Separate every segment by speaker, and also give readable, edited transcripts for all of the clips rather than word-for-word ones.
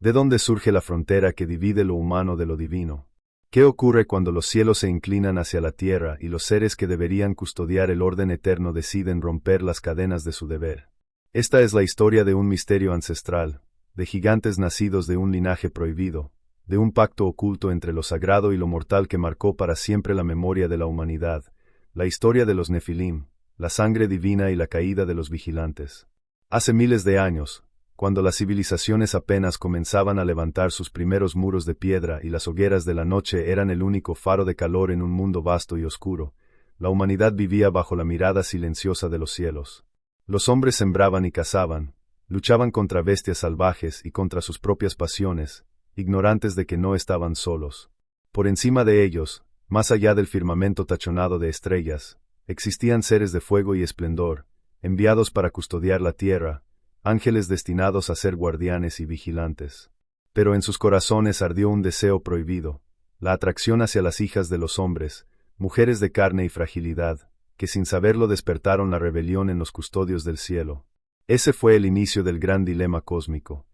Speaker 1: ¿De dónde surge la frontera que divide lo humano de lo divino? ¿Qué ocurre cuando los cielos se inclinan hacia la tierra y los seres que deberían custodiar el orden eterno deciden romper las cadenas de su deber? Esta es la historia de un misterio ancestral, de gigantes nacidos de un linaje prohibido, de un pacto oculto entre lo sagrado y lo mortal que marcó para siempre la memoria de la humanidad, la historia de los Nefilim, la sangre divina y la caída de los vigilantes. Hace miles de años, cuando las civilizaciones apenas comenzaban a levantar sus primeros muros de piedra y las hogueras de la noche eran el único faro de calor en un mundo vasto y oscuro, la humanidad vivía bajo la mirada silenciosa de los cielos. Los hombres sembraban y cazaban, luchaban contra bestias salvajes y contra sus propias pasiones, ignorantes de que no estaban solos. Por encima de ellos, más allá del firmamento tachonado de estrellas, existían seres de fuego y esplendor, enviados para custodiar la tierra, ángeles destinados a ser guardianes y vigilantes. Pero en sus corazones ardió un deseo prohibido, la atracción hacia las hijas de los hombres, mujeres de carne y fragilidad, que sin saberlo despertaron la rebelión en los custodios del cielo. Ese fue el inicio del gran dilema cósmico.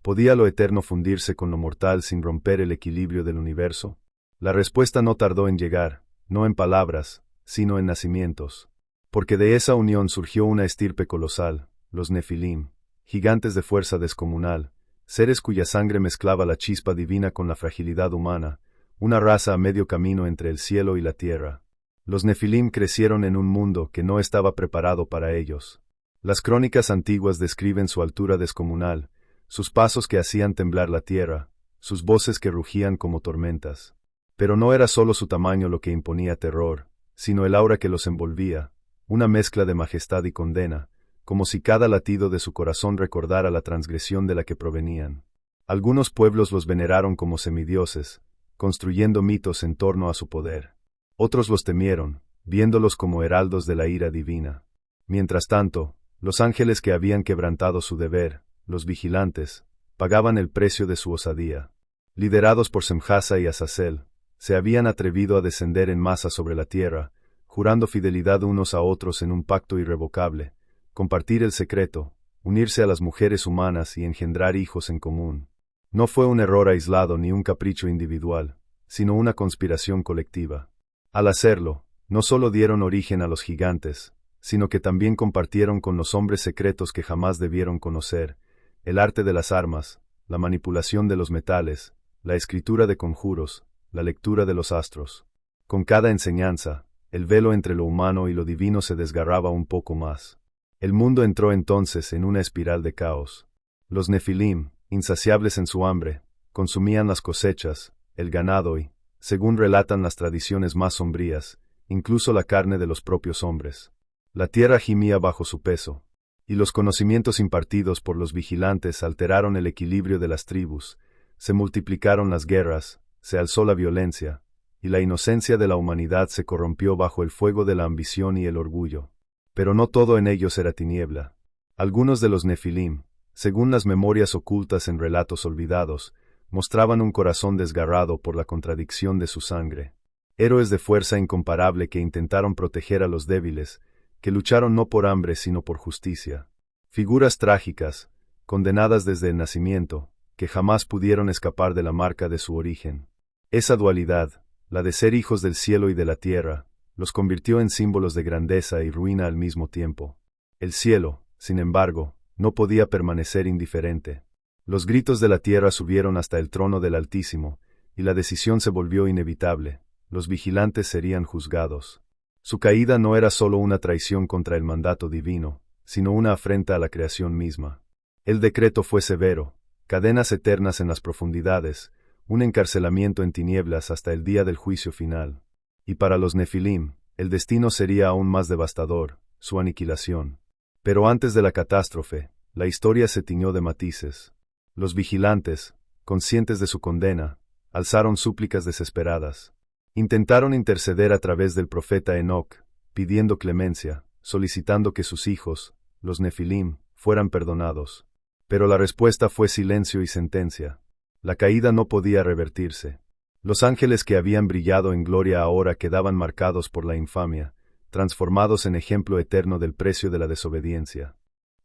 Speaker 1: ¿Podía lo eterno fundirse con lo mortal sin romper el equilibrio del universo? La respuesta no tardó en llegar, no en palabras, sino en nacimientos. Porque de esa unión surgió una estirpe colosal, los Nefilim, gigantes de fuerza descomunal, seres cuya sangre mezclaba la chispa divina con la fragilidad humana, una raza a medio camino entre el cielo y la tierra. Los Nefilim crecieron en un mundo que no estaba preparado para ellos. Las crónicas antiguas describen su altura descomunal, sus pasos que hacían temblar la tierra, sus voces que rugían como tormentas. Pero no era solo su tamaño lo que imponía terror, sino el aura que los envolvía, una mezcla de majestad y condena, como si cada latido de su corazón recordara la transgresión de la que provenían. Algunos pueblos los veneraron como semidioses, construyendo mitos en torno a su poder. Otros los temieron, viéndolos como heraldos de la ira divina. Mientras tanto, los ángeles que habían quebrantado su deber, los vigilantes, pagaban el precio de su osadía. Liderados por Semjasa y Azazel, se habían atrevido a descender en masa sobre la tierra, jurando fidelidad unos a otros en un pacto irrevocable, compartir el secreto, unirse a las mujeres humanas y engendrar hijos en común. No fue un error aislado ni un capricho individual, sino una conspiración colectiva. Al hacerlo, no solo dieron origen a los gigantes, sino que también compartieron con los hombres secretos que jamás debieron conocer, el arte de las armas, la manipulación de los metales, la escritura de conjuros, la lectura de los astros. Con cada enseñanza, el velo entre lo humano y lo divino se desgarraba un poco más. El mundo entró entonces en una espiral de caos. Los Nefilim, insaciables en su hambre, consumían las cosechas, el ganado y, según relatan las tradiciones más sombrías, incluso la carne de los propios hombres. La tierra gimía bajo su peso, y los conocimientos impartidos por los vigilantes alteraron el equilibrio de las tribus, se multiplicaron las guerras, se alzó la violencia, y la inocencia de la humanidad se corrompió bajo el fuego de la ambición y el orgullo. Pero no todo en ellos era tiniebla. Algunos de los Nefilim, según las memorias ocultas en relatos olvidados, mostraban un corazón desgarrado por la contradicción de su sangre. Héroes de fuerza incomparable que intentaron proteger a los débiles, que lucharon no por hambre sino por justicia. Figuras trágicas, condenadas desde el nacimiento, que jamás pudieron escapar de la marca de su origen. Esa dualidad, la de ser hijos del cielo y de la tierra, los convirtió en símbolos de grandeza y ruina al mismo tiempo. El cielo, sin embargo, no podía permanecer indiferente. Los gritos de la tierra subieron hasta el trono del Altísimo, y la decisión se volvió inevitable. Los vigilantes serían juzgados. Su caída no era solo una traición contra el mandato divino, sino una afrenta a la creación misma. El decreto fue severo, cadenas eternas en las profundidades, un encarcelamiento en tinieblas hasta el día del juicio final. Y para los Nefilim, el destino sería aún más devastador, su aniquilación. Pero antes de la catástrofe, la historia se tiñó de matices. Los vigilantes, conscientes de su condena, alzaron súplicas desesperadas. Intentaron interceder a través del profeta Enoc, pidiendo clemencia, solicitando que sus hijos, los Nefilim, fueran perdonados. Pero la respuesta fue silencio y sentencia. La caída no podía revertirse. Los ángeles que habían brillado en gloria ahora quedaban marcados por la infamia, transformados en ejemplo eterno del precio de la desobediencia.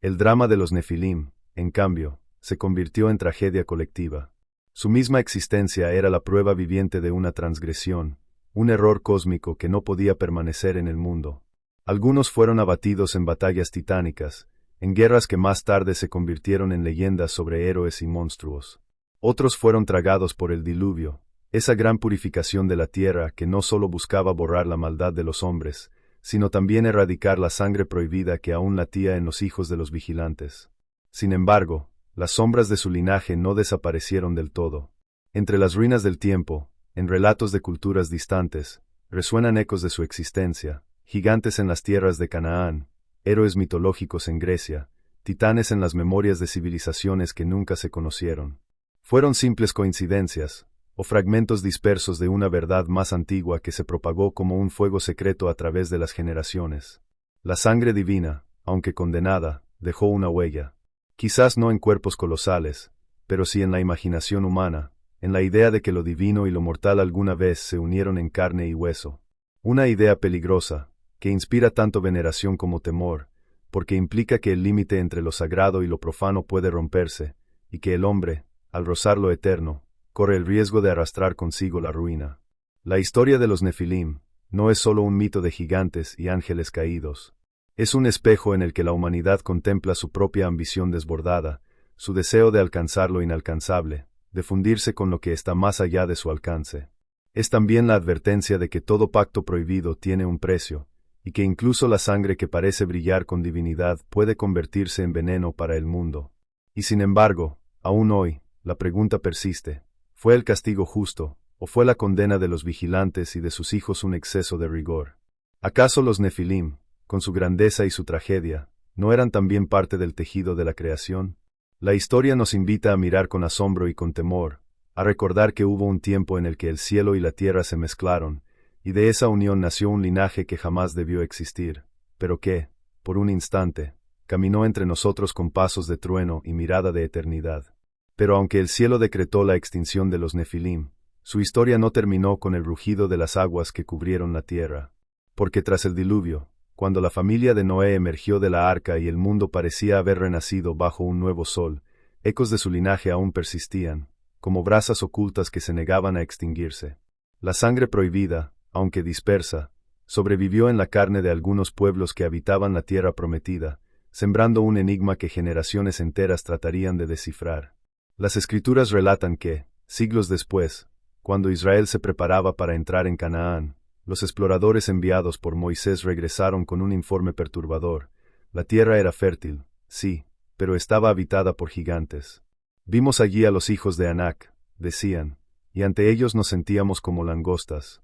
Speaker 1: El drama de los Nefilim, en cambio, se convirtió en tragedia colectiva. Su misma existencia era la prueba viviente de una transgresión, un error cósmico que no podía permanecer en el mundo. Algunos fueron abatidos en batallas titánicas, en guerras que más tarde se convirtieron en leyendas sobre héroes y monstruos. Otros fueron tragados por el diluvio, esa gran purificación de la tierra que no solo buscaba borrar la maldad de los hombres, sino también erradicar la sangre prohibida que aún latía en los hijos de los vigilantes. Sin embargo, las sombras de su linaje no desaparecieron del todo. Entre las ruinas del tiempo, en relatos de culturas distantes, resuenan ecos de su existencia, gigantes en las tierras de Canaán, héroes mitológicos en Grecia, titanes en las memorias de civilizaciones que nunca se conocieron. ¿Fueron simples coincidencias, o fragmentos dispersos de una verdad más antigua que se propagó como un fuego secreto a través de las generaciones? La sangre divina, aunque condenada, dejó una huella. Quizás no en cuerpos colosales, pero sí en la imaginación humana, en la idea de que lo divino y lo mortal alguna vez se unieron en carne y hueso. Una idea peligrosa, que inspira tanto veneración como temor, porque implica que el límite entre lo sagrado y lo profano puede romperse, y que el hombre, al rozar lo eterno, corre el riesgo de arrastrar consigo la ruina. La historia de los Nefilim no es solo un mito de gigantes y ángeles caídos. Es un espejo en el que la humanidad contempla su propia ambición desbordada, su deseo de alcanzar lo inalcanzable, de fundirse con lo que está más allá de su alcance. Es también la advertencia de que todo pacto prohibido tiene un precio, y que incluso la sangre que parece brillar con divinidad puede convertirse en veneno para el mundo. Y sin embargo, aún hoy, la pregunta persiste: ¿fue el castigo justo, o fue la condena de los vigilantes y de sus hijos un exceso de rigor? ¿Acaso los Nefilim, con su grandeza y su tragedia, no eran también parte del tejido de la creación? La historia nos invita a mirar con asombro y con temor, a recordar que hubo un tiempo en el que el cielo y la tierra se mezclaron, y de esa unión nació un linaje que jamás debió existir, pero que, por un instante, caminó entre nosotros con pasos de trueno y mirada de eternidad. Pero aunque el cielo decretó la extinción de los Nefilim, su historia no terminó con el rugido de las aguas que cubrieron la tierra. Porque tras el diluvio, cuando la familia de Noé emergió de la arca y el mundo parecía haber renacido bajo un nuevo sol, ecos de su linaje aún persistían, como brasas ocultas que se negaban a extinguirse. La sangre prohibida, aunque dispersa, sobrevivió en la carne de algunos pueblos que habitaban la tierra prometida, sembrando un enigma que generaciones enteras tratarían de descifrar. Las escrituras relatan que, siglos después, cuando Israel se preparaba para entrar en Canaán, los exploradores enviados por Moisés regresaron con un informe perturbador. La tierra era fértil, sí, pero estaba habitada por gigantes. Vimos allí a los hijos de Anak, decían, y ante ellos nos sentíamos como langostas.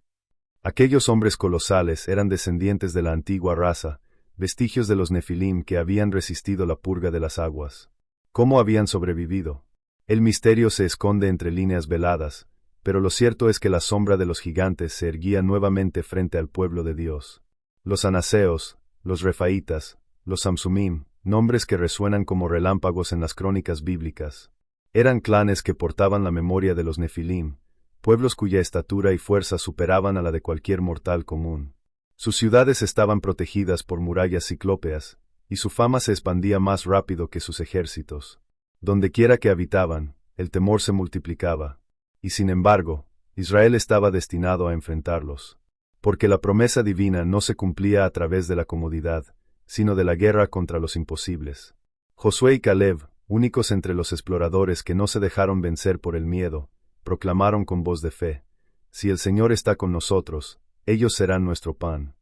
Speaker 1: Aquellos hombres colosales eran descendientes de la antigua raza, vestigios de los Nefilim que habían resistido la purga de las aguas. ¿Cómo habían sobrevivido? El misterio se esconde entre líneas veladas, pero lo cierto es que la sombra de los gigantes se erguía nuevamente frente al pueblo de Dios. Los anaseos, los refaitas, los samsumim, nombres que resuenan como relámpagos en las crónicas bíblicas. Eran clanes que portaban la memoria de los Nefilim, pueblos cuya estatura y fuerza superaban a la de cualquier mortal común. Sus ciudades estaban protegidas por murallas ciclópeas, y su fama se expandía más rápido que sus ejércitos. Dondequiera que habitaban, el temor se multiplicaba. Y sin embargo, Israel estaba destinado a enfrentarlos. Porque la promesa divina no se cumplía a través de la comodidad, sino de la guerra contra los imposibles. Josué y Caleb, únicos entre los exploradores que no se dejaron vencer por el miedo, proclamaron con voz de fe: si el Señor está con nosotros, ellos serán nuestro pan.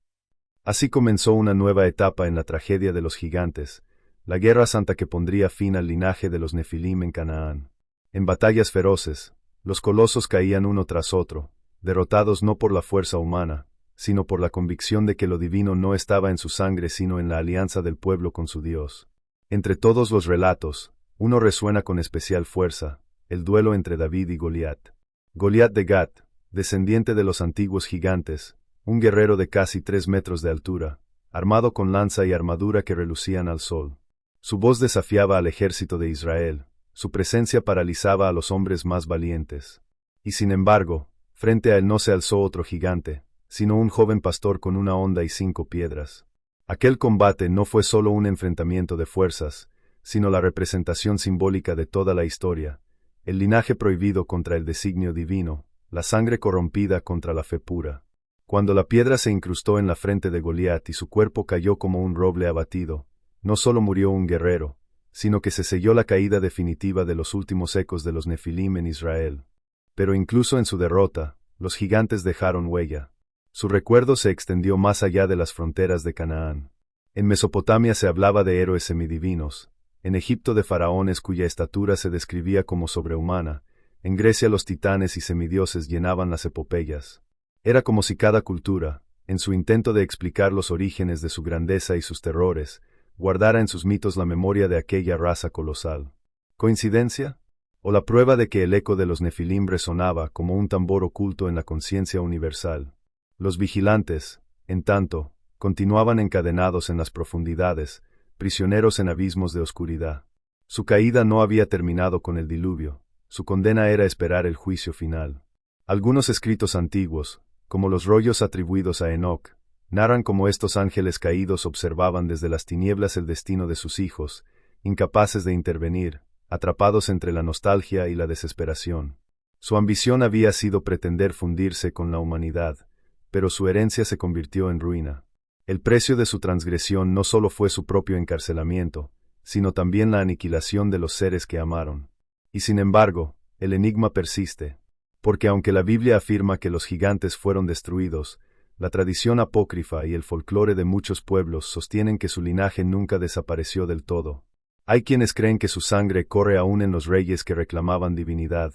Speaker 1: Así comenzó una nueva etapa en la tragedia de los gigantes, la guerra santa que pondría fin al linaje de los Nefilim en Canaán. En batallas feroces, los colosos caían uno tras otro, derrotados no por la fuerza humana, sino por la convicción de que lo divino no estaba en su sangre sino en la alianza del pueblo con su Dios. Entre todos los relatos, uno resuena con especial fuerza: el duelo entre David y Goliat. Goliat de Gat, descendiente de los antiguos gigantes, un guerrero de casi 3 metros de altura, armado con lanza y armadura que relucían al sol. Su voz desafiaba al ejército de Israel, su presencia paralizaba a los hombres más valientes. Y sin embargo, frente a él no se alzó otro gigante, sino un joven pastor con una honda y 5 piedras. Aquel combate no fue solo un enfrentamiento de fuerzas, sino la representación simbólica de toda la historia, el linaje prohibido contra el designio divino, la sangre corrompida contra la fe pura. Cuando la piedra se incrustó en la frente de Goliat y su cuerpo cayó como un roble abatido, no solo murió un guerrero, sino que se selló la caída definitiva de los últimos ecos de los Nefilim en Israel. Pero incluso en su derrota, los gigantes dejaron huella. Su recuerdo se extendió más allá de las fronteras de Canaán. En Mesopotamia se hablaba de héroes semidivinos, en Egipto de faraones cuya estatura se describía como sobrehumana, en Grecia los titanes y semidioses llenaban las epopeyas. Era como si cada cultura, en su intento de explicar los orígenes de su grandeza y sus terrores, guardara en sus mitos la memoria de aquella raza colosal. ¿Coincidencia? ¿O la prueba de que el eco de los Nefilim resonaba como un tambor oculto en la conciencia universal? Los vigilantes, en tanto, continuaban encadenados en las profundidades, prisioneros en abismos de oscuridad. Su caída no había terminado con el diluvio, su condena era esperar el juicio final. Algunos escritos antiguos, como los rollos atribuidos a Enoc, narran cómo estos ángeles caídos observaban desde las tinieblas el destino de sus hijos, incapaces de intervenir, atrapados entre la nostalgia y la desesperación. Su ambición había sido pretender fundirse con la humanidad, pero su herencia se convirtió en ruina. El precio de su transgresión no solo fue su propio encarcelamiento, sino también la aniquilación de los seres que amaron. Y sin embargo, el enigma persiste, porque aunque la Biblia afirma que los gigantes fueron destruidos, la tradición apócrifa y el folclore de muchos pueblos sostienen que su linaje nunca desapareció del todo. Hay quienes creen que su sangre corre aún en los reyes que reclamaban divinidad,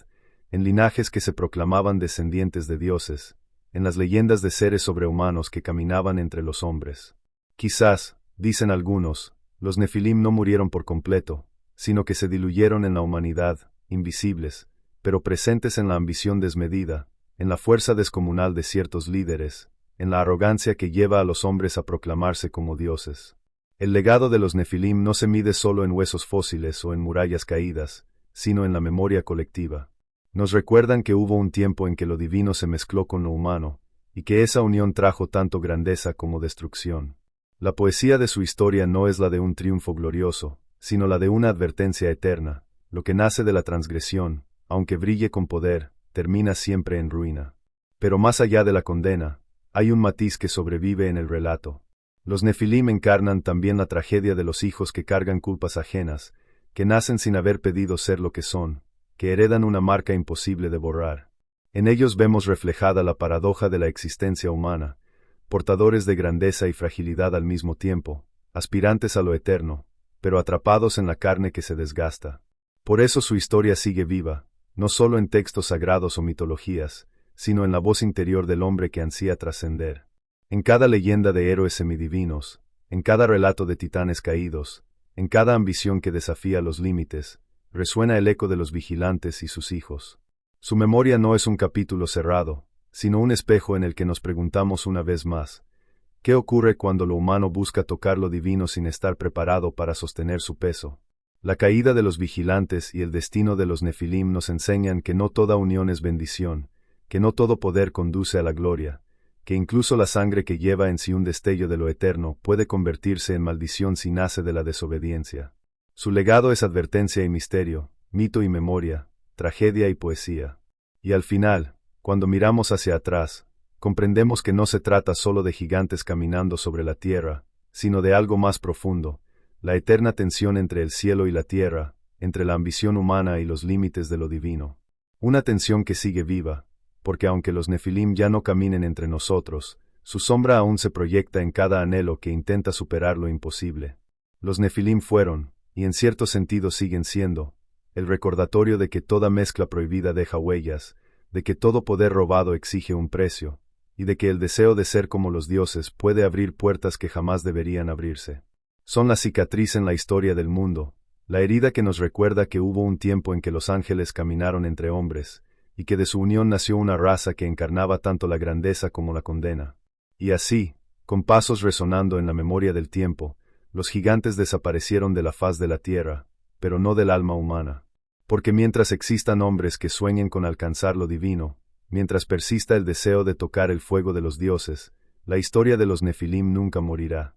Speaker 1: en linajes que se proclamaban descendientes de dioses, en las leyendas de seres sobrehumanos que caminaban entre los hombres. Quizás, dicen algunos, los Nefilim no murieron por completo, sino que se diluyeron en la humanidad, invisibles, pero presentes en la ambición desmedida, en la fuerza descomunal de ciertos líderes, en la arrogancia que lleva a los hombres a proclamarse como dioses. El legado de los Nefilim no se mide solo en huesos fósiles o en murallas caídas, sino en la memoria colectiva. Nos recuerdan que hubo un tiempo en que lo divino se mezcló con lo humano, y que esa unión trajo tanto grandeza como destrucción. La poesía de su historia no es la de un triunfo glorioso, sino la de una advertencia eterna. Lo que nace de la transgresión, aunque brille con poder, termina siempre en ruina. Pero más allá de la condena, hay un matiz que sobrevive en el relato. Los Nefilim encarnan también la tragedia de los hijos que cargan culpas ajenas, que nacen sin haber pedido ser lo que son, que heredan una marca imposible de borrar. En ellos vemos reflejada la paradoja de la existencia humana, portadores de grandeza y fragilidad al mismo tiempo, aspirantes a lo eterno, pero atrapados en la carne que se desgasta. Por eso su historia sigue viva, no solo en textos sagrados o mitologías, sino en la voz interior del hombre que ansía trascender. En cada leyenda de héroes semidivinos, en cada relato de titanes caídos, en cada ambición que desafía los límites, resuena el eco de los vigilantes y sus hijos. Su memoria no es un capítulo cerrado, sino un espejo en el que nos preguntamos una vez más, ¿qué ocurre cuando lo humano busca tocar lo divino sin estar preparado para sostener su peso? La caída de los vigilantes y el destino de los Nefilim nos enseñan que no toda unión es bendición, que no todo poder conduce a la gloria, que incluso la sangre que lleva en sí un destello de lo eterno puede convertirse en maldición si nace de la desobediencia. Su legado es advertencia y misterio, mito y memoria, tragedia y poesía. Y al final, cuando miramos hacia atrás, comprendemos que no se trata solo de gigantes caminando sobre la tierra, sino de algo más profundo, la eterna tensión entre el cielo y la tierra, entre la ambición humana y los límites de lo divino. Una tensión que sigue viva, porque aunque los Nefilim ya no caminen entre nosotros, su sombra aún se proyecta en cada anhelo que intenta superar lo imposible. Los Nefilim fueron, y en cierto sentido siguen siendo, el recordatorio de que toda mezcla prohibida deja huellas, de que todo poder robado exige un precio, y de que el deseo de ser como los dioses puede abrir puertas que jamás deberían abrirse. Son la cicatriz en la historia del mundo, la herida que nos recuerda que hubo un tiempo en que los ángeles caminaron entre hombres, y que de su unión nació una raza que encarnaba tanto la grandeza como la condena. Y así, con pasos resonando en la memoria del tiempo, los gigantes desaparecieron de la faz de la tierra, pero no del alma humana. Porque mientras existan hombres que sueñen con alcanzar lo divino, mientras persista el deseo de tocar el fuego de los dioses, la historia de los Nefilim nunca morirá.